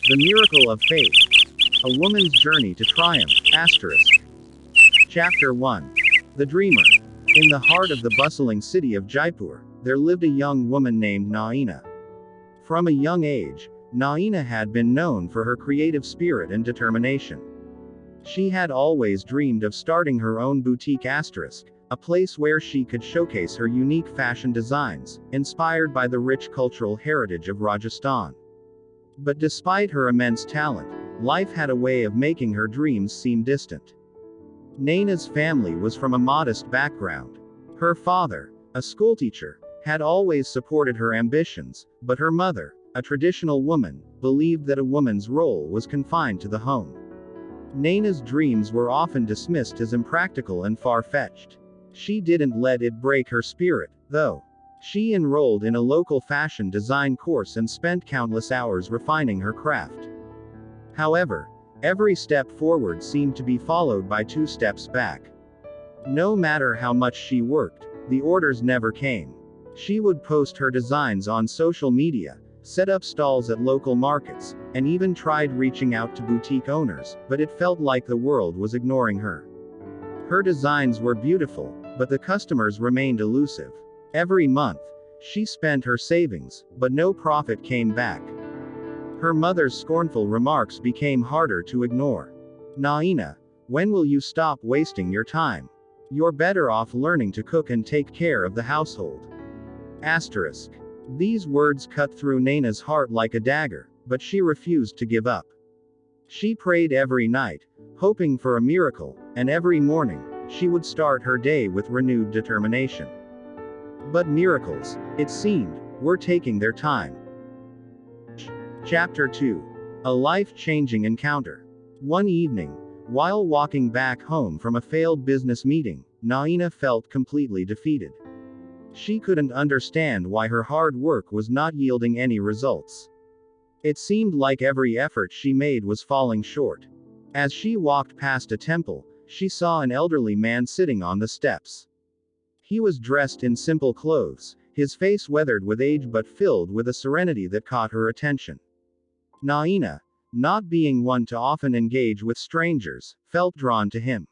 The Miracle of Faith. A Woman's Journey to Triumph. Chapter 1. The Dreamer. In the heart of the bustling city of Jaipur, there lived a young woman named Naina. From a young age, Naina had been known for her creative spirit and determination. She had always dreamed of starting her own boutique, a place where she could showcase her unique fashion designs, inspired by the rich cultural heritage of Rajasthan. But despite her immense talent, life had a way of making her dreams seem distant. Naina's family was from a modest background. Her father, a schoolteacher, had always supported her ambitions, but her mother, a traditional woman, believed that a woman's role was confined to the home. Naina's dreams were often dismissed as impractical and far-fetched. She didn't let it break her spirit, though. She enrolled in a local fashion design course and spent countless hours refining her craft. However, every step forward seemed to be followed by 2 steps back. No matter how much she worked, the orders never came. She would post her designs on social media, set up stalls at local markets, and even tried reaching out to boutique owners, but it felt like the world was ignoring her. Her designs were beautiful, but the customers remained elusive. Every month, she spent her savings, but no profit came back. Her mother's scornful remarks became harder to ignore. "Naina, when will you stop wasting your time? You're better off learning to cook and take care of the household." These words cut through Naina's heart like a dagger, but she refused to give up. She prayed every night, hoping for a miracle, and every morning, she would start her day with renewed determination. But miracles, it seemed, were taking their time. Chapter 2. A life-changing encounter. One evening, while walking back home from a failed business meeting, Naina felt completely defeated. She couldn't understand why her hard work was not yielding any results. It seemed like every effort she made was falling short. As she walked past a temple, she saw an elderly man sitting on the steps. He was dressed in simple clothes, his face weathered with age but filled with a serenity that caught her attention. Naina, not being one to often engage with strangers, felt drawn to him.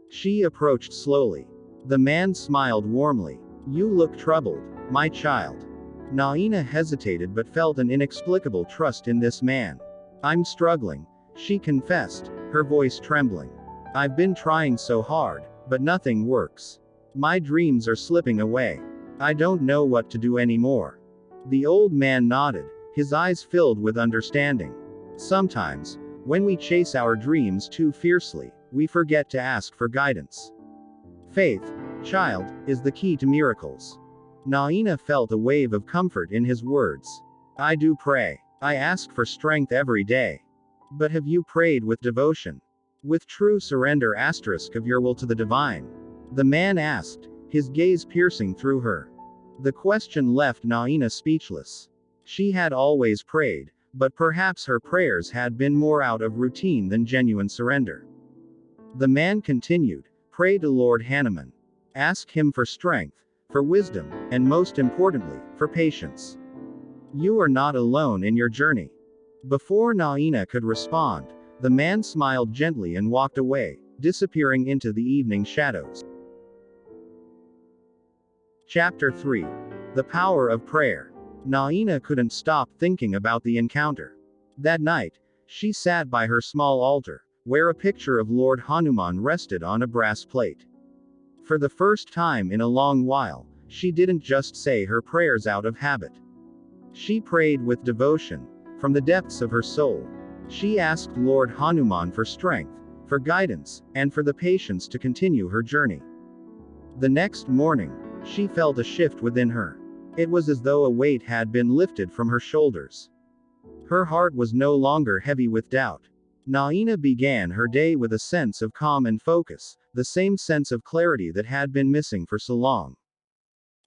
She approached slowly. The man smiled warmly. "You look troubled, my child." Naina hesitated but felt an inexplicable trust in this man. "I'm struggling," she confessed, her voice trembling. "I've been trying so hard, but nothing works. My dreams are slipping away. I don't know what to do anymore." The old man nodded, his eyes filled with understanding. "Sometimes, when we chase our dreams too fiercely, we forget to ask for guidance. Faith, child, is the key to miracles." Naina felt a wave of comfort in his words. "I do pray. I ask for strength every day. But have you prayed with devotion? With true surrender of your will to the divine?" The man asked, his gaze piercing through her. The question left Naina speechless. She had always prayed, but perhaps her prayers had been more out of routine than genuine surrender. The man continued, "Pray to Lord Hanuman. Ask him for strength, for wisdom, and most importantly, for patience. You are not alone in your journey." Before Naina could respond, the man smiled gently and walked away, disappearing into the evening shadows. Chapter 3. The Power of Prayer. Naina couldn't stop thinking about the encounter. That night, she sat by her small altar, where a picture of Lord Hanuman rested on a brass plate. For the first time in a long while, she didn't just say her prayers out of habit. She prayed with devotion, from the depths of her soul. She asked Lord Hanuman for strength, for guidance, and for the patience to continue her journey. The next morning, she felt a shift within her. It was as though a weight had been lifted from her shoulders. Her heart was no longer heavy with doubt. Naina began her day with a sense of calm and focus, the same sense of clarity that had been missing for so long.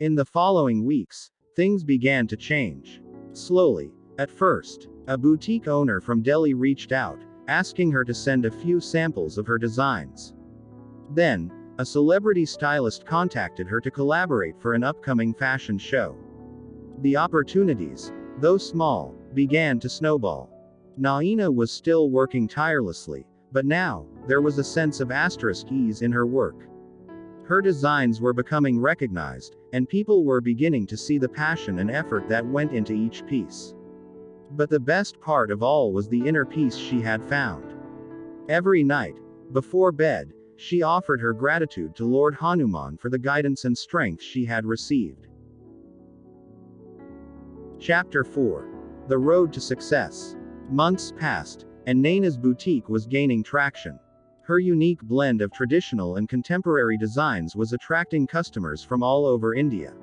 In the following weeks, things began to change. Slowly. At first, a boutique owner from Delhi reached out, asking her to send a few samples of her designs. Then, a celebrity stylist contacted her to collaborate for an upcoming fashion show. The opportunities, though small, began to snowball. Naina was still working tirelessly, but now, there was a sense of asterisk ease in her work. Her designs were becoming recognized, and people were beginning to see the passion and effort that went into each piece. But the best part of all was the inner peace she had found. Every night, before bed, she offered her gratitude to Lord Hanuman for the guidance and strength she had received. Chapter 4. The Road to Success. Months passed, and Naina's boutique was gaining traction. Her unique blend of traditional and contemporary designs was attracting customers from all over India.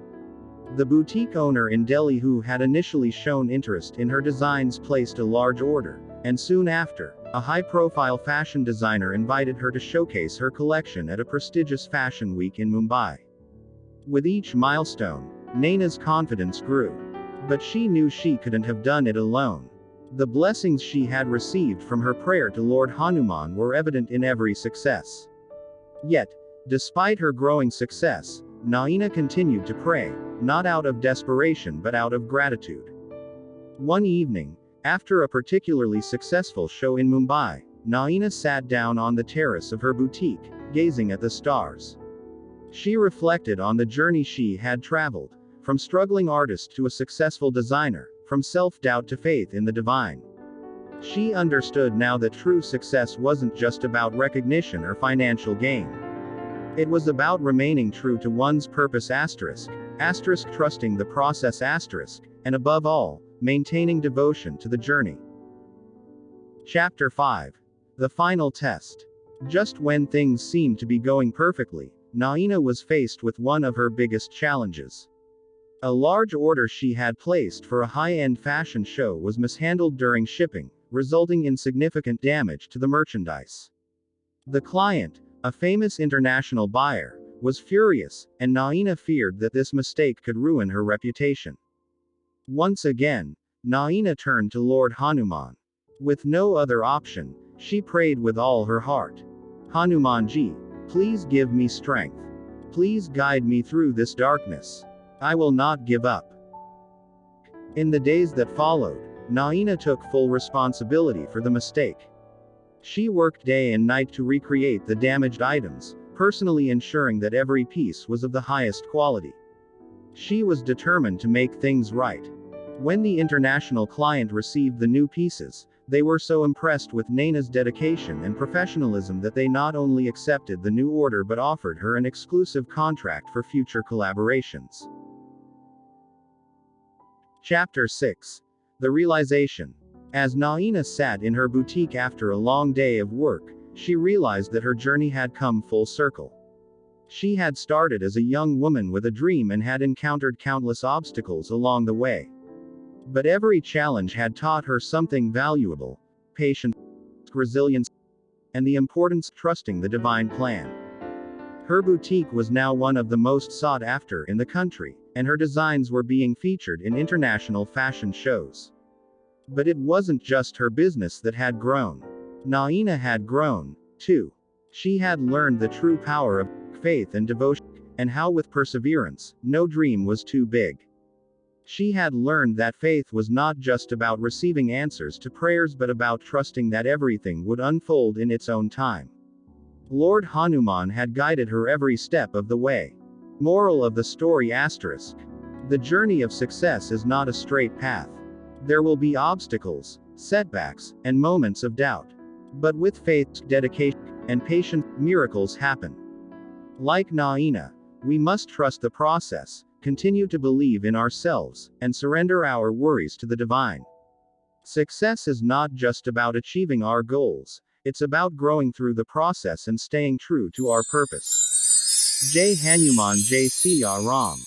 The boutique owner in Delhi who had initially shown interest in her designs placed a large order, and soon after, a high-profile fashion designer invited her to showcase her collection at a prestigious fashion week in Mumbai. With each milestone, Naina's confidence grew. But she knew she couldn't have done it alone. The blessings she had received from her prayer to Lord Hanuman were evident in every success. Yet, despite her growing success, Naina continued to pray, not out of desperation but out of gratitude. One evening, after a particularly successful show in Mumbai, Naina sat down on the terrace of her boutique, gazing at the stars. She reflected on the journey she had traveled, from struggling artist to a successful designer, from self-doubt to faith in the divine. She understood now that true success wasn't just about recognition or financial gain. It was about remaining true to one's purpose **, trusting the process **, and above all, maintaining devotion to the journey. Chapter 5. The Final Test. Just when things seemed to be going perfectly, Naina was faced with one of her biggest challenges. A large order she had placed for a high-end fashion show was mishandled during shipping, resulting in significant damage to the merchandise. The client, a famous international buyer, was furious, and Naina feared that this mistake could ruin her reputation. Once again, Naina turned to Lord Hanuman. With no other option, she prayed with all her heart. Hanumanji, please give me strength. Please guide me through this darkness. I will not give up. In the days that followed, Naina took full responsibility for the mistake. She worked day and night to recreate the damaged items, personally ensuring that every piece was of the highest quality. She was determined to make things right. When the international client received the new pieces, they were so impressed with Naina's dedication and professionalism that they not only accepted the new order but offered her an exclusive contract for future collaborations. Chapter 6. The Realization. As Naina sat in her boutique after a long day of work, she realized that her journey had come full circle. She had started as a young woman with a dream and had encountered countless obstacles along the way. But every challenge had taught her something valuable: patience, resilience, and the importance of trusting the divine plan. Her boutique was now one of the most sought after in the country, and her designs were being featured in international fashion shows. But it wasn't just her business that had grown. Naina had grown, too. She had learned the true power of faith and devotion, and how with perseverance, no dream was too big. She had learned that faith was not just about receiving answers to prayers but about trusting that everything would unfold in its own time. Lord Hanuman had guided her every step of the way. Moral of the story *: the journey of success is not a straight path. There will be obstacles, setbacks, and moments of doubt. But with faith, dedication, and patience, miracles happen. Like Naina, we must trust the process, continue to believe in ourselves, and surrender our worries to the divine. Success is not just about achieving our goals, it's about growing through the process and staying true to our purpose. Jai Hanuman, Jai Sita Ram.